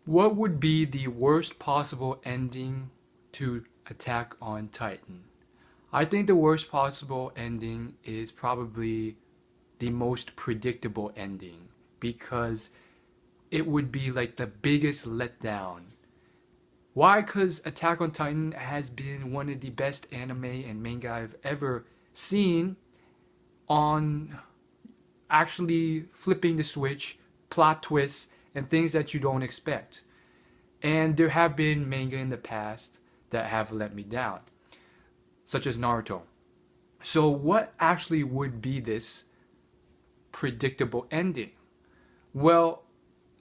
What would be the worst possible ending to Attack on Titan? I think the worst possible ending is probably the most predictable ending because it would be like the biggest letdown. Why? Because Attack on Titan has been one of the best anime and manga I've ever seen on actually flipping the switch, plot twists, and things that you don't expect. And there have been manga in the past that have let me down, such as Naruto. So, what actually would be this predictable ending? Well,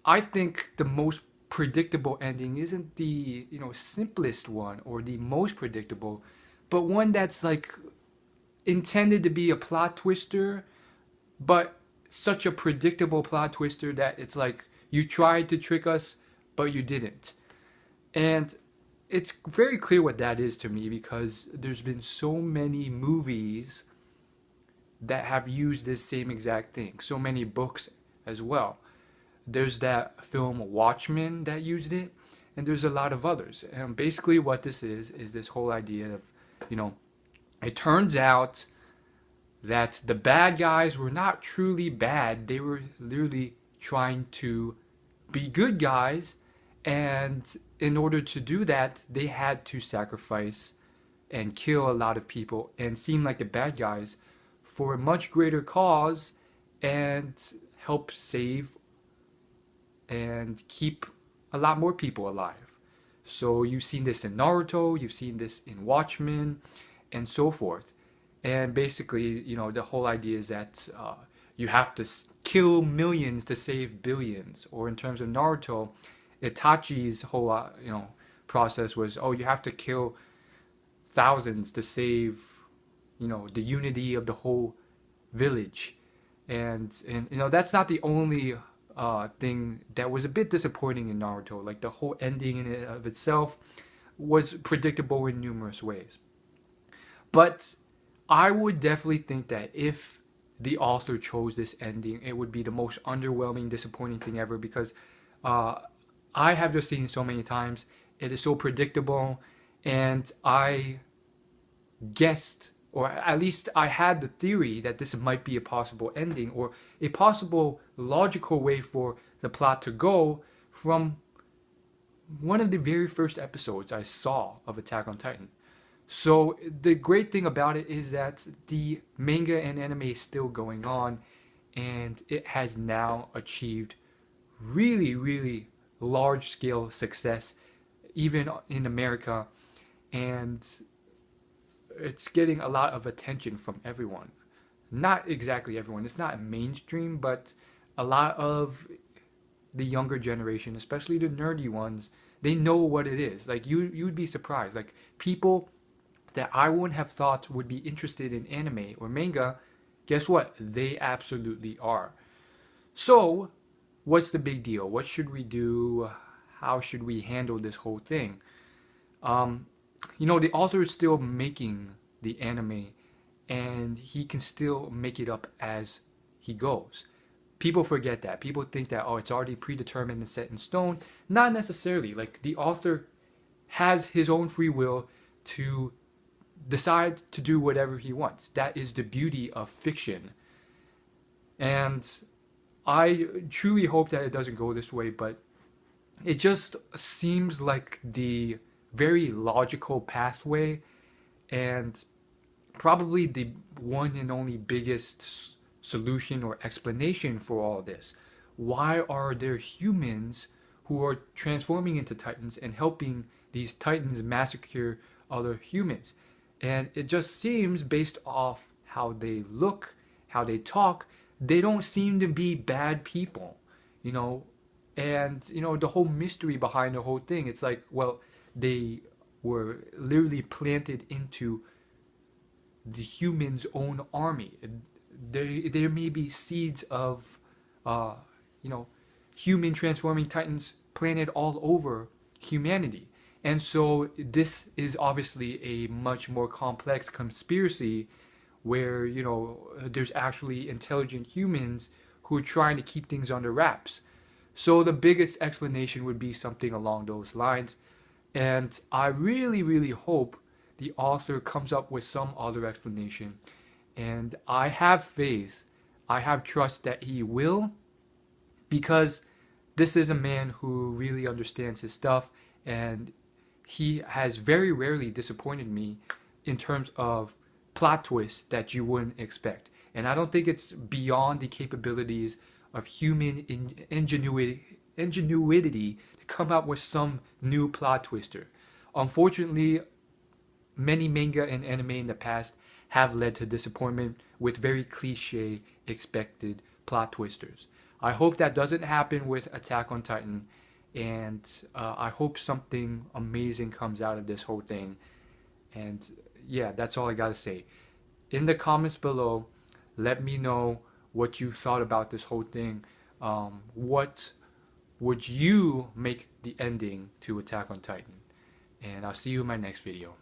I think the most predictable ending isn't the, simplest one or the most predictable, but one that's like intended to be a plot twister, but such a predictable plot twister that it's like you tried to trick us, but you didn't. And it's very clear what that is to me because there's been so many movies that have used this same exact thing, so many books as well. There's that film Watchmen that used it, and there's a lot of others. And basically, what this is this whole idea of, you know, it turns out that the bad guys were not truly bad. They were literally trying to be good guys, and in order to do that, they had to sacrifice and kill a lot of people and seem like the bad guys for a much greater cause and help save and keep a lot more people alive. So you've seen this in Naruto, you've seen this in Watchmen, and so forth. And basically, the whole idea is that you have to kill millions to save billions. Or in terms of Naruto, Itachi's whole process was, oh, you have to kill thousands to save the unity of the whole village. And that's not the only thing that was a bit disappointing in Naruto. Like the whole ending in it of itself was predictable in numerous ways. But I would definitely think that if the author chose this ending, it would be the most underwhelming, disappointing thing ever because uh, I have just seen it so many times. It is so predictable, and I guessed, or at least I had the theory that this might be a possible ending or a possible logical way for the plot to go from one of the very first episodes I saw of Attack on Titan. So the great thing about it is that the manga and anime is still going on, and it has now achieved really, really large scale success, even in America, and it's getting a lot of attention from everyone. Not exactly everyone. It's not mainstream, but a lot of the younger generation, especially the nerdy ones, they know what it is. Like you'd be surprised. Like people that I wouldn't have thought would be interested in anime or manga, guess what? They absolutely are. So, what's the big deal? What should we do? How should we handle this whole thing? Um, the author is still making the anime and he can still make it up as he goes. People forget that. People think that, oh, it's already predetermined and set in stone. Not necessarily. Like, the author has his own free will to decide to do whatever he wants. That is the beauty of fiction. And I truly hope that it doesn't go this way, but it just seems like the very logical pathway and probably the one and only biggest solution or explanation for all this. Why are there humans who are transforming into titans and helping these titans massacre other humans? And it just seems, based off how they look, how they talk, they don't seem to be bad people, you know. And, the whole mystery behind the whole thing, it's like, well, they were literally planted into the humans' own army. There may be seeds of, uh, you know, human transforming titans planted all over humanity. And so this is obviously a much more complex conspiracy where, there's actually intelligent humans who are trying to keep things under wraps. So the biggest explanation would be something along those lines. And I really, really hope the author comes up with some other explanation. And I have faith, I have trust that he will, because this is a man who really understands his stuff, and he has very rarely disappointed me in terms of plot twists that you wouldn't expect. And I don't think it's beyond the capabilities of human ingenuity to come up with some new plot twister. Unfortunately, many manga and anime in the past have led to disappointment with very cliche expected plot twisters. I hope that doesn't happen with Attack on Titan, and I hope something amazing comes out of this whole thing. And yeah, that's all I gotta say. In the comments below, let me know what you thought about this whole thing. What would you make the ending to Attack on Titan? And I'll see you in my next video.